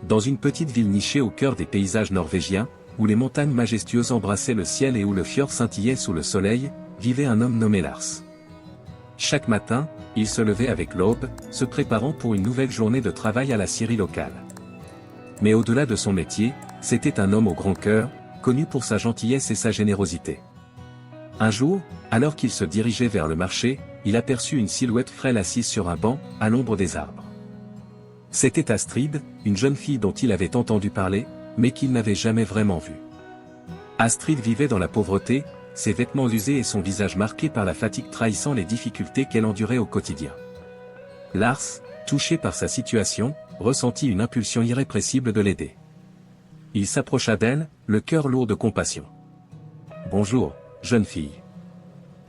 Dans une petite ville nichée au cœur des paysages norvégiens, où les montagnes majestueuses embrassaient le ciel et où le fjord scintillait sous le soleil, vivait un homme nommé Lars. Chaque matin, il se levait avec l'aube, se préparant pour une nouvelle journée de travail à la scierie locale. Mais au-delà de son métier, c'était un homme au grand cœur, connu pour sa gentillesse et sa générosité. Un jour, alors qu'il se dirigeait vers le marché, il aperçut une silhouette frêle assise sur un banc, à l'ombre des arbres. C'était Astrid, une jeune fille dont il avait entendu parler, mais qu'il n'avait jamais vraiment vue. Astrid vivait dans la pauvreté, ses vêtements usés et son visage marqué par la fatigue trahissant les difficultés qu'elle endurait au quotidien. Lars, touché par sa situation, ressentit une impulsion irrépressible de l'aider. Il s'approcha d'elle, le cœur lourd de compassion. « Bonjour, jeune fille.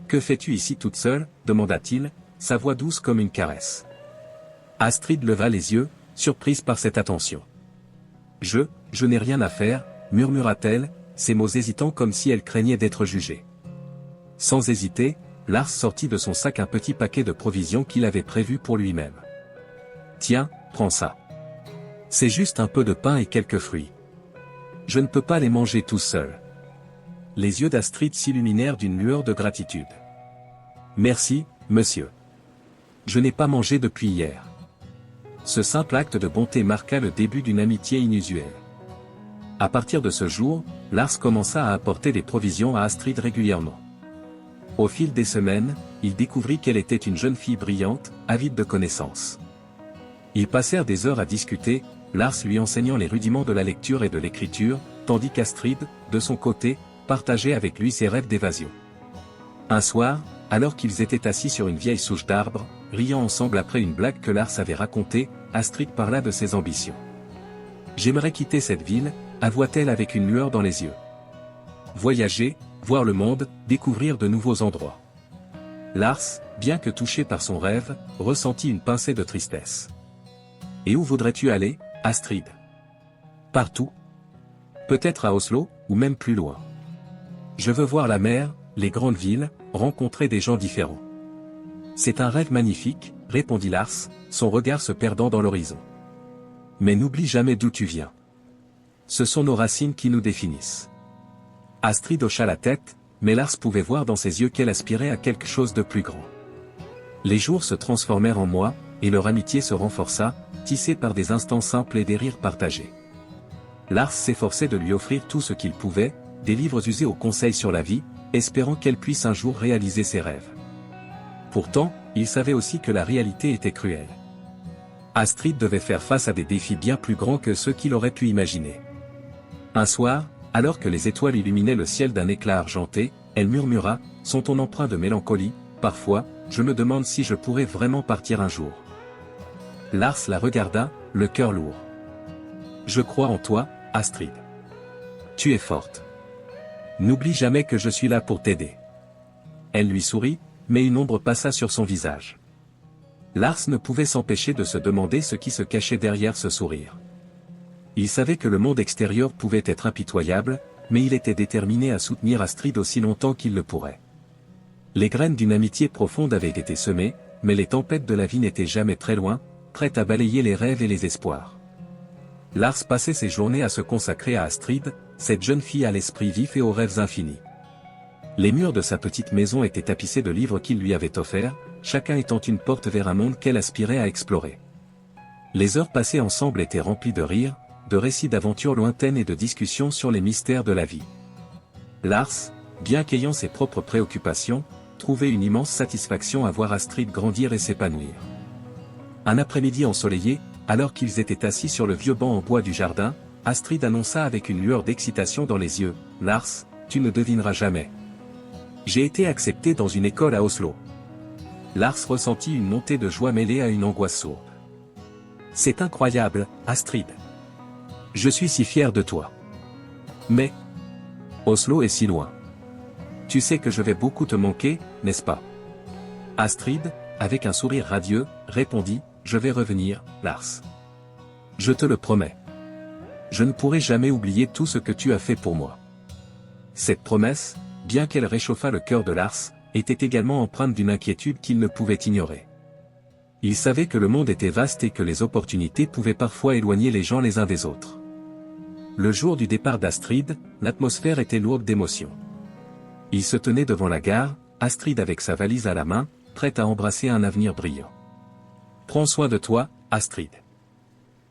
Que fais-tu ici toute seule ?» demanda-t-il, sa voix douce comme une caresse. Astrid leva les yeux, surprise par cette attention. « Je n'ai rien à faire », murmura-t-elle, ses mots hésitants comme si elle craignait d'être jugée. Sans hésiter, Lars sortit de son sac un petit paquet de provisions qu'il avait prévu pour lui-même. « Tiens, prends ça. C'est juste un peu de pain et quelques fruits. Je ne peux pas les manger tout seul. » Les yeux d'Astrid s'illuminèrent d'une lueur de gratitude. « Merci, monsieur. Je n'ai pas mangé depuis hier. » Ce simple acte de bonté marqua le début d'une amitié inusuelle. À partir de ce jour, Lars commença à apporter des provisions à Astrid régulièrement. Au fil des semaines, il découvrit qu'elle était une jeune fille brillante, avide de connaissances. Ils passèrent des heures à discuter, Lars lui enseignant les rudiments de la lecture et de l'écriture, tandis qu'Astrid, de son côté, partageait avec lui ses rêves d'évasion. Un soir, alors qu'ils étaient assis sur une vieille souche d'arbre, riant ensemble après une blague que Lars avait racontée, Astrid parla de ses ambitions. « J'aimerais quitter cette ville », avoua-t-elle avec une lueur dans les yeux. « Voyager, voir le monde, découvrir de nouveaux endroits. » Lars, bien que touché par son rêve, ressentit une pincée de tristesse. « Et où voudrais-tu aller, Astrid ?»« Partout. Peut-être à Oslo, ou même plus loin. Je veux voir la mer, les grandes villes, rencontrer des gens différents. » « C'est un rêve magnifique, » répondit Lars, son regard se perdant dans l'horizon. « Mais n'oublie jamais d'où tu viens. Ce sont nos racines qui nous définissent. » Astrid hocha la tête, mais Lars pouvait voir dans ses yeux qu'elle aspirait à quelque chose de plus grand. Les jours se transformèrent en mois, et leur amitié se renforça, tissée par des instants simples et des rires partagés. Lars s'efforçait de lui offrir tout ce qu'il pouvait, des livres usés aux conseils sur la vie, espérant qu'elle puisse un jour réaliser ses rêves. Pourtant, il savait aussi que la réalité était cruelle. Astrid devait faire face à des défis bien plus grands que ceux qu'il aurait pu imaginer. Un soir, alors que les étoiles illuminaient le ciel d'un éclat argenté, elle murmura, son ton empreint de mélancolie, « Parfois, je me demande si je pourrais vraiment partir un jour. » Lars la regarda, le cœur lourd. « Je crois en toi, Astrid. Tu es forte. N'oublie jamais que je suis là pour t'aider. » Elle lui sourit, mais une ombre passa sur son visage. Lars ne pouvait s'empêcher de se demander ce qui se cachait derrière ce sourire. Il savait que le monde extérieur pouvait être impitoyable, mais il était déterminé à soutenir Astrid aussi longtemps qu'il le pourrait. Les graines d'une amitié profonde avaient été semées, mais les tempêtes de la vie n'étaient jamais très loin, prêtes à balayer les rêves et les espoirs. Lars passait ses journées à se consacrer à Astrid, cette jeune fille à l'esprit vif et aux rêves infinis. Les murs de sa petite maison étaient tapissés de livres qu'il lui avait offerts, chacun étant une porte vers un monde qu'elle aspirait à explorer. Les heures passées ensemble étaient remplies de rires, de récits d'aventures lointaines et de discussions sur les mystères de la vie. Lars, bien qu'ayant ses propres préoccupations, trouvait une immense satisfaction à voir Astrid grandir et s'épanouir. Un après-midi ensoleillé, alors qu'ils étaient assis sur le vieux banc en bois du jardin, Astrid annonça avec une lueur d'excitation dans les yeux, « Lars, tu ne devineras jamais. J'ai été accepté dans une école à Oslo. » Lars ressentit une montée de joie mêlée à une angoisse sourde. « C'est incroyable, Astrid. Je suis si fier de toi. Mais Oslo est si loin. Tu sais que je vais beaucoup te manquer, n'est-ce pas ?» Astrid, avec un sourire radieux, répondit, « Je vais revenir, Lars. Je te le promets. Je ne pourrai jamais oublier tout ce que tu as fait pour moi. » Cette promesse, bien qu'elle réchauffât le cœur de Lars, était également empreinte d'une inquiétude qu'il ne pouvait ignorer. Il savait que le monde était vaste et que les opportunités pouvaient parfois éloigner les gens les uns des autres. Le jour du départ d'Astrid, l'atmosphère était lourde d'émotions. Il se tenait devant la gare, Astrid avec sa valise à la main, prête à embrasser un avenir brillant. « Prends soin de toi, Astrid.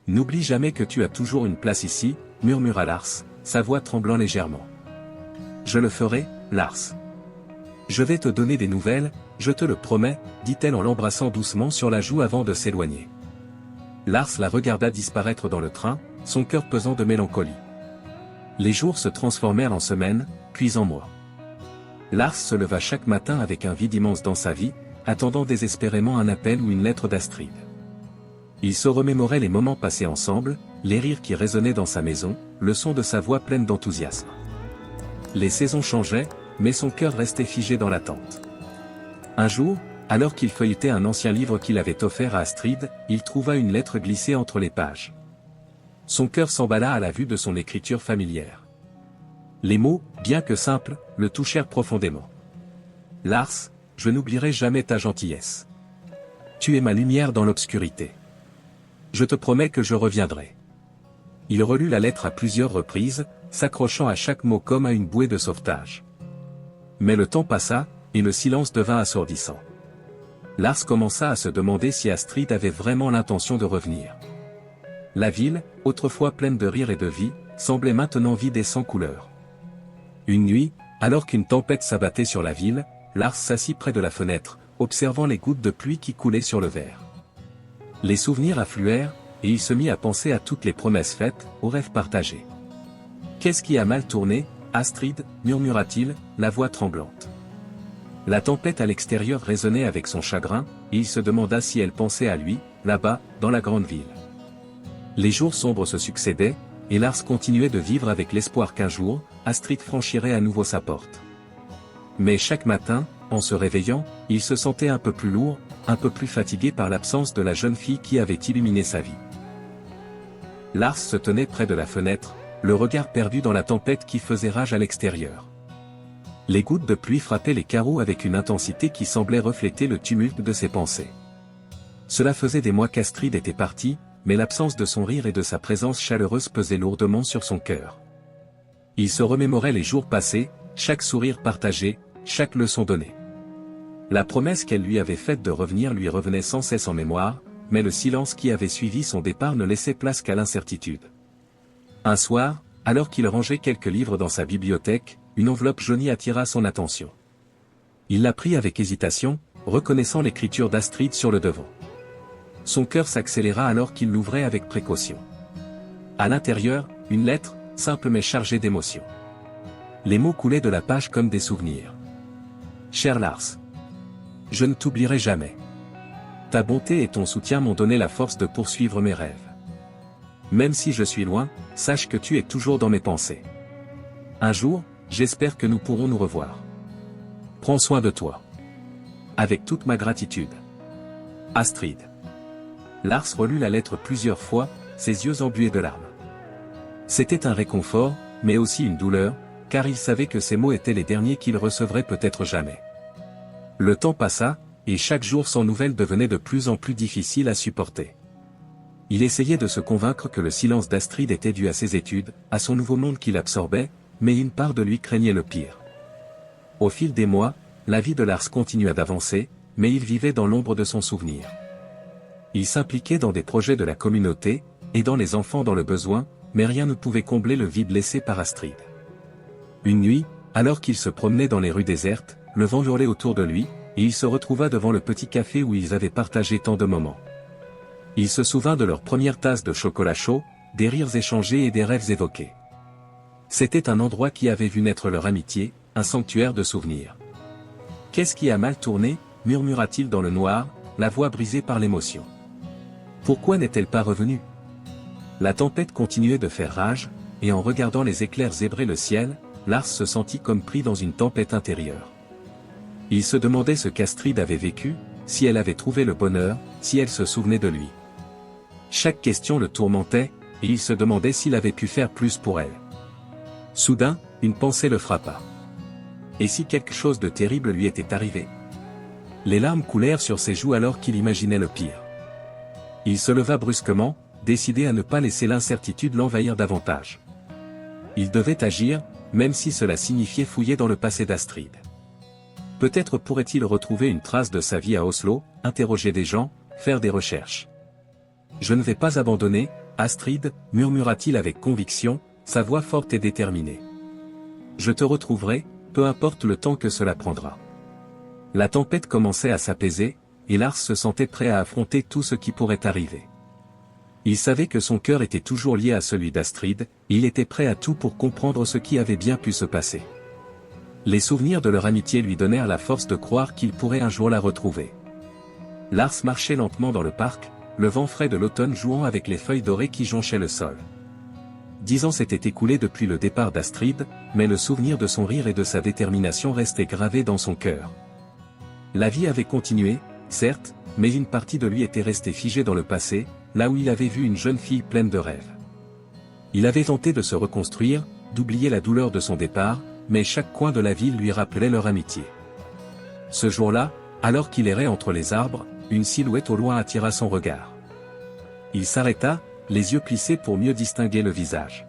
N'oublie jamais que tu as toujours une place ici, » murmura Lars, sa voix tremblant légèrement. « Je le ferai, Lars. Je vais te donner des nouvelles, je te le promets, » dit-elle en l'embrassant doucement sur la joue avant de s'éloigner. Lars la regarda disparaître dans le train, son cœur pesant de mélancolie. Les jours se transformèrent en semaines, puis en mois. Lars se leva chaque matin avec un vide immense dans sa vie, attendant désespérément un appel ou une lettre d'Astrid. Il se remémorait les moments passés ensemble, les rires qui résonnaient dans sa maison, le son de sa voix pleine d'enthousiasme. Les saisons changeaient, mais son cœur restait figé dans l'attente. Un jour, alors qu'il feuilletait un ancien livre qu'il avait offert à Astrid, il trouva une lettre glissée entre les pages. Son cœur s'emballa à la vue de son écriture familière. Les mots, bien que simples, le touchèrent profondément. « Lars, je n'oublierai jamais ta gentillesse. Tu es ma lumière dans l'obscurité. Je te promets que je reviendrai. » Il relut la lettre à plusieurs reprises, s'accrochant à chaque mot comme à une bouée de sauvetage. Mais le temps passa, et le silence devint assourdissant. Lars commença à se demander si Astrid avait vraiment l'intention de revenir. La ville, autrefois pleine de rire et de vie, semblait maintenant vide et sans couleur. Une nuit, alors qu'une tempête s'abattait sur la ville, Lars s'assit près de la fenêtre, observant les gouttes de pluie qui coulaient sur le verre. Les souvenirs affluèrent, et il se mit à penser à toutes les promesses faites, aux rêves partagés. « Qu'est-ce qui a mal tourné, Astrid » murmura-t-il, la voix tremblante. La tempête à l'extérieur résonnait avec son chagrin, et il se demanda si elle pensait à lui, là-bas, dans la grande ville. Les jours sombres se succédaient, et Lars continuait de vivre avec l'espoir qu'un jour, Astrid franchirait à nouveau sa porte. Mais chaque matin, en se réveillant, il se sentait un peu plus lourd, un peu plus fatigué par l'absence de la jeune fille qui avait illuminé sa vie. Lars se tenait près de la fenêtre, le regard perdu dans la tempête qui faisait rage à l'extérieur. Les gouttes de pluie frappaient les carreaux avec une intensité qui semblait refléter le tumulte de ses pensées. Cela faisait des mois qu'Astrid était partie, mais l'absence de son rire et de sa présence chaleureuse pesait lourdement sur son cœur. Il se remémorait les jours passés, chaque sourire partagé, chaque leçon donnée. La promesse qu'elle lui avait faite de revenir lui revenait sans cesse en mémoire, mais le silence qui avait suivi son départ ne laissait place qu'à l'incertitude. Un soir, alors qu'il rangeait quelques livres dans sa bibliothèque, une enveloppe jaunie attira son attention. Il la prit avec hésitation, reconnaissant l'écriture d'Astrid sur le devant. Son cœur s'accéléra alors qu'il l'ouvrait avec précaution. À l'intérieur, une lettre, simple mais chargée d'émotion. Les mots coulaient de la page comme des souvenirs. « Cher Lars, je ne t'oublierai jamais. Ta bonté et ton soutien m'ont donné la force de poursuivre mes rêves. Même si je suis loin, sache que tu es toujours dans mes pensées. Un jour, j'espère que nous pourrons nous revoir. Prends soin de toi. Avec toute ma gratitude. Astrid. » Lars relut la lettre plusieurs fois, ses yeux embués de larmes. C'était un réconfort, mais aussi une douleur, car il savait que ces mots étaient les derniers qu'il recevrait peut-être jamais. Le temps passa, et chaque jour sans nouvelles devenait de plus en plus difficile à supporter. Il essayait de se convaincre que le silence d'Astrid était dû à ses études, à son nouveau monde qui l'absorbait, mais une part de lui craignait le pire. Au fil des mois, la vie de Lars continua d'avancer, mais il vivait dans l'ombre de son souvenir. Il s'impliquait dans des projets de la communauté, aidant les enfants dans le besoin, mais rien ne pouvait combler le vide laissé par Astrid. Une nuit, alors qu'il se promenait dans les rues désertes, le vent hurlait autour de lui, et il se retrouva devant le petit café où ils avaient partagé tant de moments. Il se souvint de leur première tasse de chocolat chaud, des rires échangés et des rêves évoqués. C'était un endroit qui avait vu naître leur amitié, un sanctuaire de souvenirs. « Qu'est-ce qui a mal tourné » murmura-t-il dans le noir, la voix brisée par l'émotion. Pourquoi n'est-elle pas revenue? La tempête continuait de faire rage, et en regardant les éclairs zébrer le ciel, Lars se sentit comme pris dans une tempête intérieure. Il se demandait ce qu'Astrid avait vécu, si elle avait trouvé le bonheur, si elle se souvenait de lui. Chaque question le tourmentait, et il se demandait s'il avait pu faire plus pour elle. Soudain, une pensée le frappa. Et si quelque chose de terrible lui était arrivé? Les larmes coulèrent sur ses joues alors qu'il imaginait le pire. Il se leva brusquement, décidé à ne pas laisser l'incertitude l'envahir davantage. Il devait agir, même si cela signifiait fouiller dans le passé d'Astrid. Peut-être pourrait-il retrouver une trace de sa vie à Oslo, interroger des gens, faire des recherches. « Je ne vais pas abandonner, Astrid, » murmura-t-il avec conviction, sa voix forte et déterminée. « Je te retrouverai, peu importe le temps que cela prendra. » La tempête commençait à s'apaiser, et Lars se sentait prêt à affronter tout ce qui pourrait arriver. Il savait que son cœur était toujours lié à celui d'Astrid, et il était prêt à tout pour comprendre ce qui avait bien pu se passer. Les souvenirs de leur amitié lui donnèrent la force de croire qu'il pourrait un jour la retrouver. Lars marchait lentement dans le parc, le vent frais de l'automne jouant avec les feuilles dorées qui jonchaient le sol. 10 ans s'étaient écoulés depuis le départ d'Astrid, mais le souvenir de son rire et de sa détermination restait gravé dans son cœur. La vie avait continué, certes, mais une partie de lui était restée figée dans le passé, là où il avait vu une jeune fille pleine de rêves. Il avait tenté de se reconstruire, d'oublier la douleur de son départ, mais chaque coin de la ville lui rappelait leur amitié. Ce jour-là, alors qu'il errait entre les arbres, une silhouette au loin attira son regard. Il s'arrêta, les yeux plissés pour mieux distinguer le visage.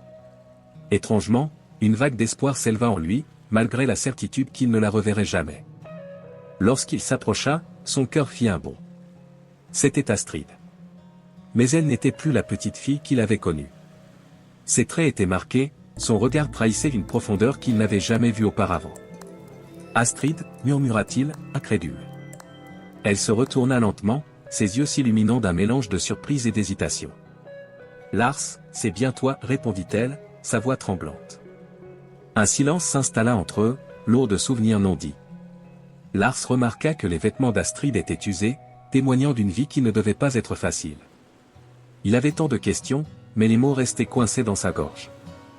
Étrangement, une vague d'espoir s'éleva en lui, malgré la certitude qu'il ne la reverrait jamais. Lorsqu'il s'approcha, son cœur fit un bond. C'était Astrid. Mais elle n'était plus la petite fille qu'il avait connue. Ses traits étaient marqués, son regard trahissait une profondeur qu'il n'avait jamais vue auparavant. « Astrid » murmura-t-il, incrédule. Elle se retourna lentement, ses yeux s'illuminant d'un mélange de surprise et d'hésitation. « Lars, c'est bien toi » répondit-elle, sa voix tremblante. Un silence s'installa entre eux, lourd de souvenirs non dits. Lars remarqua que les vêtements d'Astrid étaient usés, témoignant d'une vie qui ne devait pas être facile. Il avait tant de questions, mais les mots restaient coincés dans sa gorge.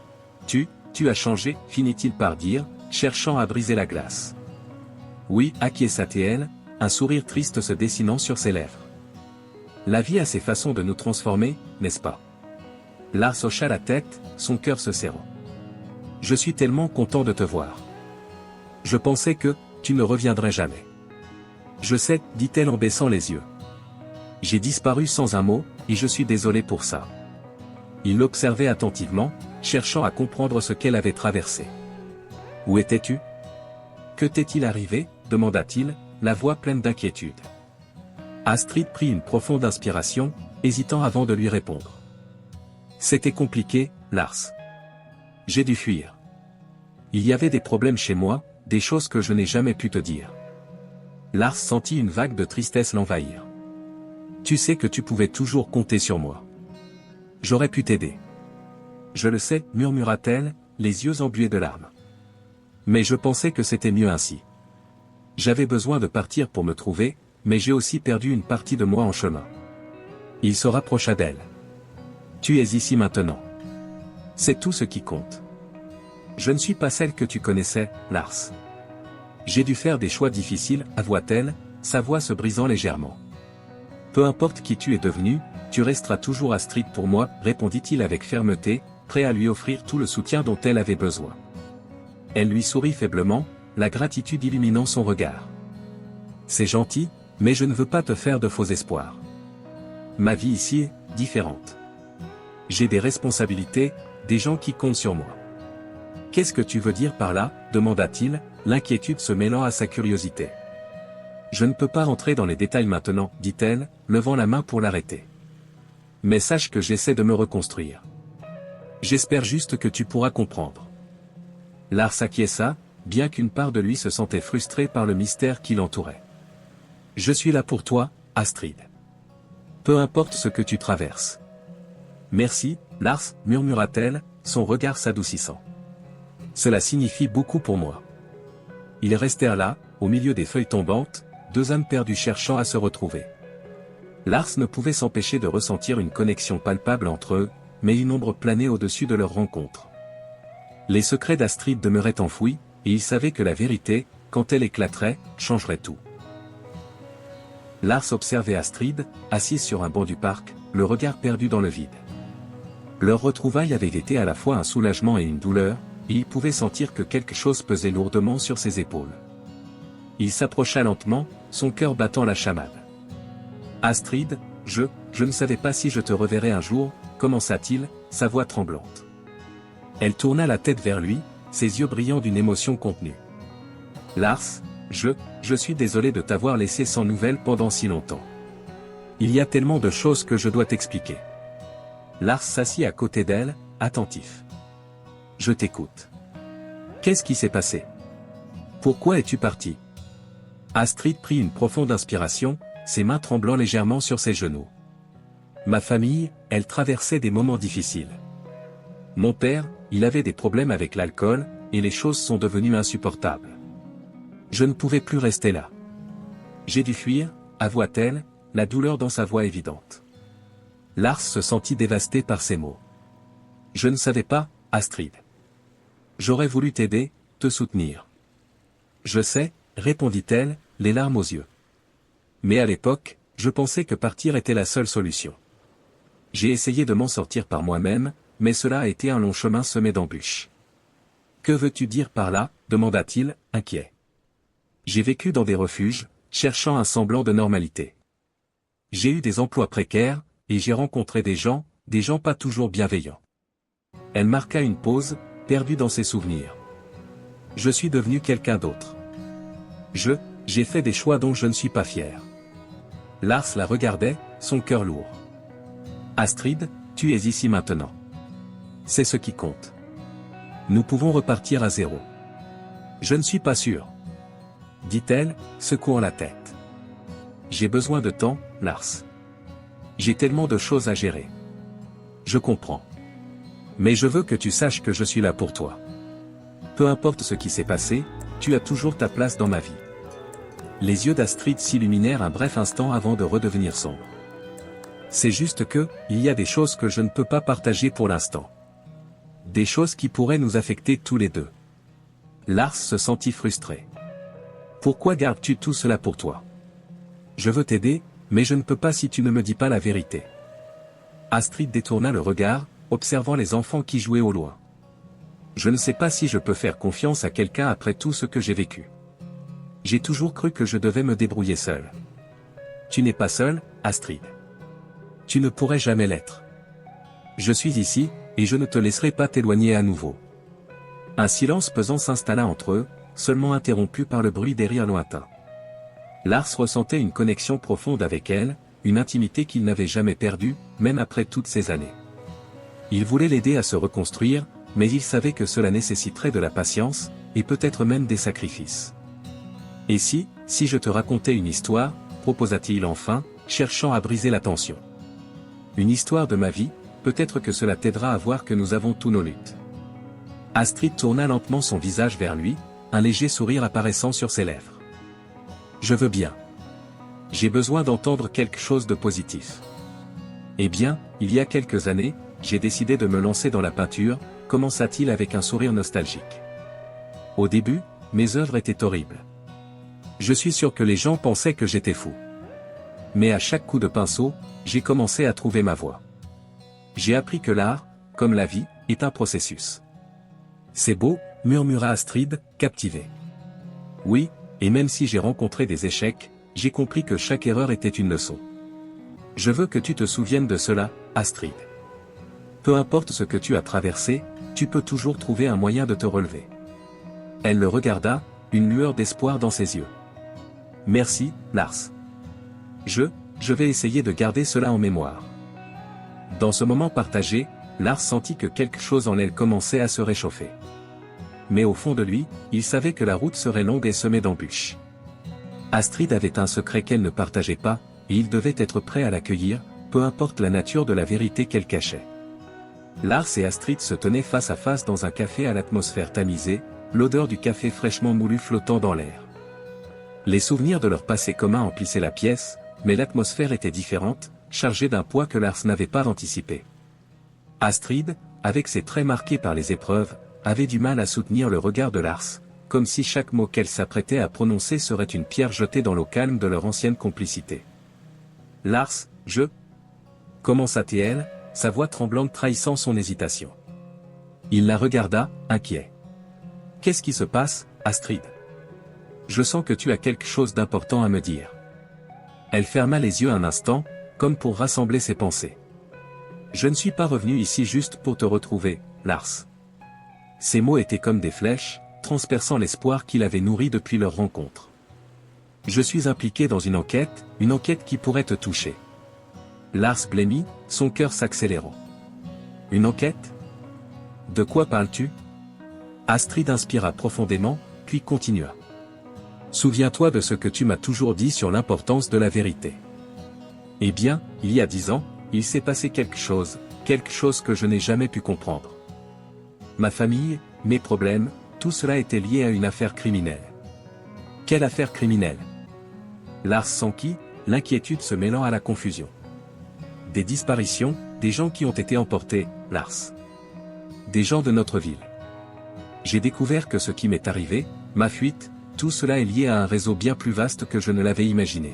« Tu as changé » finit-il par dire, cherchant à briser la glace. « Oui » acquiesça-t-elle, un sourire triste se dessinant sur ses lèvres. « La vie a ses façons de nous transformer, n'est-ce pas ?» Lars hocha la tête, son cœur se serrant. « Je suis tellement content de te voir. Je pensais que tu ne reviendrais jamais. »« Je sais » dit-elle en baissant les yeux. « J'ai disparu sans un mot, et je suis désolé pour ça. » Il l'observait attentivement, cherchant à comprendre ce qu'elle avait traversé. « Où étais-tu ? Que t'est-il arrivé ?» demanda-t-il, la voix pleine d'inquiétude. Astrid prit une profonde inspiration, hésitant avant de lui répondre. « C'était compliqué, Lars. J'ai dû fuir. Il y avait des problèmes chez moi, des choses que je n'ai jamais pu te dire. » Lars sentit une vague de tristesse l'envahir. « Tu sais que tu pouvais toujours compter sur moi. J'aurais pu t'aider. »« Je le sais, » murmura-t-elle, les yeux embués de larmes. « Mais je pensais que c'était mieux ainsi. J'avais besoin de partir pour me trouver, mais j'ai aussi perdu une partie de moi en chemin. » Il se rapprocha d'elle. « Tu es ici maintenant. C'est tout ce qui compte. Je ne suis pas celle que tu connaissais, Lars. J'ai dû faire des choix difficiles, avoua-t-elle, sa voix se brisant légèrement. Peu importe qui tu es devenu, tu resteras toujours Astrid pour moi, répondit-il avec fermeté, prêt à lui offrir tout le soutien dont elle avait besoin. Elle lui sourit faiblement, la gratitude illuminant son regard. C'est gentil, mais je ne veux pas te faire de faux espoirs. Ma vie ici est différente. J'ai des responsabilités, des gens qui comptent sur moi. Qu'est-ce que tu veux dire par là, demanda-t-il, l'inquiétude se mêlant à sa curiosité. Je ne peux pas rentrer dans les détails maintenant, dit-elle, levant la main pour l'arrêter. Mais sache que j'essaie de me reconstruire. J'espère juste que tu pourras comprendre. Lars acquiesça, bien qu'une part de lui se sentait frustrée par le mystère qui l'entourait. Je suis là pour toi, Astrid. Peu importe ce que tu traverses. Merci, Lars, murmura-t-elle, son regard s'adoucissant. Cela signifie beaucoup pour moi. Ils restèrent là, au milieu des feuilles tombantes, deux âmes perdues cherchant à se retrouver. Lars ne pouvait s'empêcher de ressentir une connexion palpable entre eux, mais une ombre planait au-dessus de leur rencontre. Les secrets d'Astrid demeuraient enfouis, et il savait que la vérité, quand elle éclaterait, changerait tout. Lars observait Astrid, assise sur un banc du parc, le regard perdu dans le vide. Leur retrouvaille avait été à la fois un soulagement et une douleur, et il pouvait sentir que quelque chose pesait lourdement sur ses épaules. Il s'approcha lentement, son cœur battant la chamade. « Astrid, je ne savais pas si je te reverrais un jour, commença-t-il, sa voix tremblante. Elle tourna la tête vers lui, ses yeux brillants d'une émotion contenue. Lars, je suis désolé de t'avoir laissé sans nouvelles pendant si longtemps. Il y a tellement de choses que je dois t'expliquer. Lars s'assit à côté d'elle, attentif. Je t'écoute. Qu'est-ce qui s'est passé? Pourquoi es-tu parti? Astrid prit une profonde inspiration, ses mains tremblant légèrement sur ses genoux. Ma famille, elle traversait des moments difficiles. Mon père, il avait des problèmes avec l'alcool, et les choses sont devenues insupportables. Je ne pouvais plus rester là. J'ai dû fuir, avoua-t-elle, la douleur dans sa voix évidente. Lars se sentit dévasté par ces mots. Je ne savais pas, Astrid. J'aurais voulu t'aider, te soutenir. Je sais, répondit-elle, les larmes aux yeux. Mais à l'époque, je pensais que partir était la seule solution. J'ai essayé de m'en sortir par moi-même, mais cela a été un long chemin semé d'embûches. Que veux-tu dire par là? Demanda-t-il, inquiet. J'ai vécu dans des refuges, cherchant un semblant de normalité. J'ai eu des emplois précaires, et j'ai rencontré des gens pas toujours bienveillants. Elle marqua une pause, perdue dans ses souvenirs. Je suis devenu quelqu'un d'autre. J'ai fait des choix dont je ne suis pas fier. Lars la regardait, son cœur lourd. Astrid, tu es ici maintenant. C'est ce qui compte. Nous pouvons repartir à zéro. Je ne suis pas sûr. Dit-elle, secouant la tête. J'ai besoin de temps, Lars. J'ai tellement de choses à gérer. Je comprends. Mais je veux que tu saches que je suis là pour toi. Peu importe ce qui s'est passé, tu as toujours ta place dans ma vie. Les yeux d'Astrid s'illuminèrent un bref instant avant de redevenir sombres. C'est juste que, il y a des choses que je ne peux pas partager pour l'instant. Des choses qui pourraient nous affecter tous les deux. Lars se sentit frustré. Pourquoi gardes-tu tout cela pour toi? Je veux t'aider, mais je ne peux pas si tu ne me dis pas la vérité. Astrid détourna le regard, observant les enfants qui jouaient au loin. Je ne sais pas si je peux faire confiance à quelqu'un après tout ce que j'ai vécu. J'ai toujours cru que je devais me débrouiller seul. Tu n'es pas seul, Astrid. Tu ne pourrais jamais l'être. Je suis ici, et je ne te laisserai pas t'éloigner à nouveau. Un silence pesant s'installa entre eux, seulement interrompu par le bruit des rires lointains. Lars ressentait une connexion profonde avec elle, une intimité qu'il n'avait jamais perdue, même après toutes ces années. Il voulait l'aider à se reconstruire, mais il savait que cela nécessiterait de la patience, et peut-être même des sacrifices. Et si je te racontais une histoire, proposa-t-il enfin, cherchant à briser la tension. Une histoire de ma vie, peut-être que cela t'aidera à voir que nous avons tous nos luttes. Astrid tourna lentement son visage vers lui, un léger sourire apparaissant sur ses lèvres. Je veux bien. J'ai besoin d'entendre quelque chose de positif. Eh bien, il y a quelques années, j'ai décidé de me lancer dans la peinture, commença-t-il avec un sourire nostalgique. Au début, mes œuvres étaient horribles. Je suis sûr que les gens pensaient que j'étais fou. Mais à chaque coup de pinceau, j'ai commencé à trouver ma voie. J'ai appris que l'art, comme la vie, est un processus. C'est beau, murmura Astrid, captivée. Oui, et même si j'ai rencontré des échecs, j'ai compris que chaque erreur était une leçon. Je veux que tu te souviennes de cela, Astrid. Peu importe ce que tu as traversé, tu peux toujours trouver un moyen de te relever. Elle le regarda, une lueur d'espoir dans ses yeux. Merci, Lars. Je vais essayer de garder cela en mémoire. Dans ce moment partagé, Lars sentit que quelque chose en elle commençait à se réchauffer. Mais au fond de lui, il savait que la route serait longue et semée d'embûches. Astrid avait un secret qu'elle ne partageait pas, et il devait être prêt à l'accueillir, peu importe la nature de la vérité qu'elle cachait. Lars et Astrid se tenaient face à face dans un café à l'atmosphère tamisée, l'odeur du café fraîchement moulu flottant dans l'air. Les souvenirs de leur passé commun emplissaient la pièce, mais l'atmosphère était différente, chargée d'un poids que Lars n'avait pas anticipé. Astrid, avec ses traits marqués par les épreuves, avait du mal à soutenir le regard de Lars, comme si chaque mot qu'elle s'apprêtait à prononcer serait une pierre jetée dans l'eau calme de leur ancienne complicité. Lars, commença-t-elle, sa voix tremblante trahissant son hésitation. Il la regarda, inquiet. Qu'est-ce qui se passe, Astrid? Je sens que tu as quelque chose d'important à me dire. Elle ferma les yeux un instant, comme pour rassembler ses pensées. Je ne suis pas revenu ici juste pour te retrouver, Lars. Ces mots étaient comme des flèches, transperçant l'espoir qu'il avait nourri depuis leur rencontre. Je suis impliqué dans une enquête qui pourrait te toucher. Lars blêmit, son cœur s'accélérant. Une enquête? De quoi parles-tu? Astrid inspira profondément, puis continua. Souviens-toi de ce que tu m'as toujours dit sur l'importance de la vérité. Eh bien, il y a 10 ans, il s'est passé quelque chose que je n'ai jamais pu comprendre. Ma famille, mes problèmes, tout cela était lié à une affaire criminelle. Quelle affaire criminelle? Lars s'enquit, l'inquiétude se mêlant à la confusion. Des disparitions, des gens qui ont été emportés, Lars. Des gens de notre ville. J'ai découvert que ce qui m'est arrivé, ma fuite, tout cela est lié à un réseau bien plus vaste que je ne l'avais imaginé.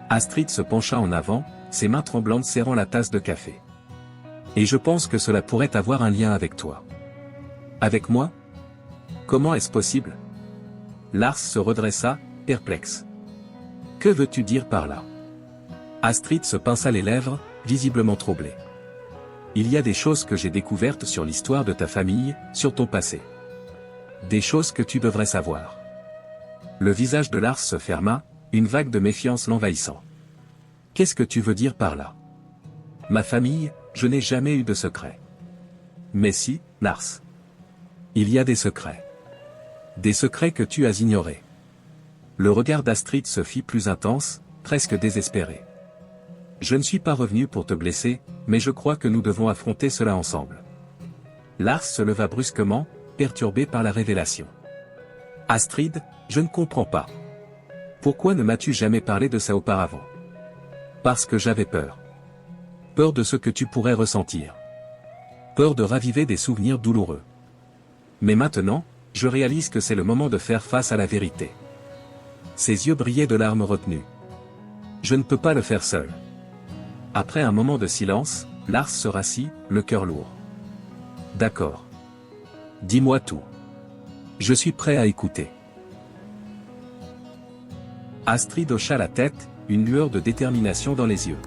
Astrid se pencha en avant, ses mains tremblantes serrant la tasse de café. Et je pense que cela pourrait avoir un lien avec toi. Avec moi? Comment est-ce possible? Lars se redressa, perplexe. Que veux-tu dire par là? Astrid se pinça les lèvres, visiblement troublée. Il y a des choses que j'ai découvertes sur l'histoire de ta famille, sur ton passé. Des choses que tu devrais savoir. Le visage de Lars se ferma, une vague de méfiance l'envahissant. Qu'est-ce que tu veux dire par là? Ma famille, je n'ai jamais eu de secret. Mais si, Lars. Il y a des secrets. Des secrets que tu as ignorés. Le regard d'Astrid se fit plus intense, presque désespéré. Je ne suis pas revenu pour te blesser, mais je crois que nous devons affronter cela ensemble. Lars se leva brusquement, perturbé par la révélation. Astrid, je ne comprends pas. Pourquoi ne m'as-tu jamais parlé de ça auparavant? Parce que j'avais peur. Peur de ce que tu pourrais ressentir. Peur de raviver des souvenirs douloureux. Mais maintenant, je réalise que c'est le moment de faire face à la vérité. Ses yeux brillaient de larmes retenues. Je ne peux pas le faire seul. Après un moment de silence, Lars se rassit, le cœur lourd. D'accord. Dis-moi tout. Je suis prêt à écouter. Astrid hocha la tête, une lueur de détermination dans les yeux.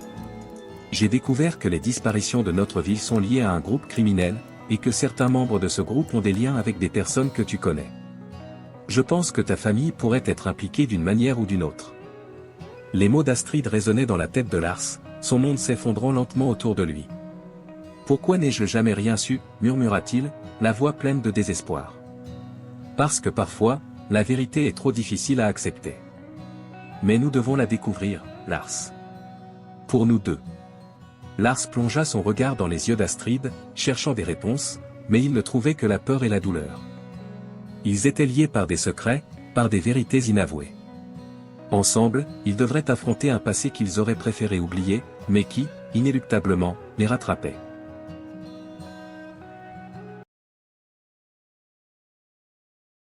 J'ai découvert que les disparitions de notre ville sont liées à un groupe criminel, et que certains membres de ce groupe ont des liens avec des personnes que tu connais. Je pense que ta famille pourrait être impliquée d'une manière ou d'une autre. Les mots d'Astrid résonnaient dans la tête de Lars, son monde s'effondrant lentement autour de lui. Pourquoi n'ai-je jamais rien su, murmura-t-il, la voix pleine de désespoir. Parce que parfois, la vérité est trop difficile à accepter. Mais nous devons la découvrir, Lars. Pour nous deux. Lars plongea son regard dans les yeux d'Astrid, cherchant des réponses, mais il ne trouvait que la peur et la douleur. Ils étaient liés par des secrets, par des vérités inavouées. Ensemble, ils devraient affronter un passé qu'ils auraient préféré oublier, mais qui, inéluctablement, les rattrapait.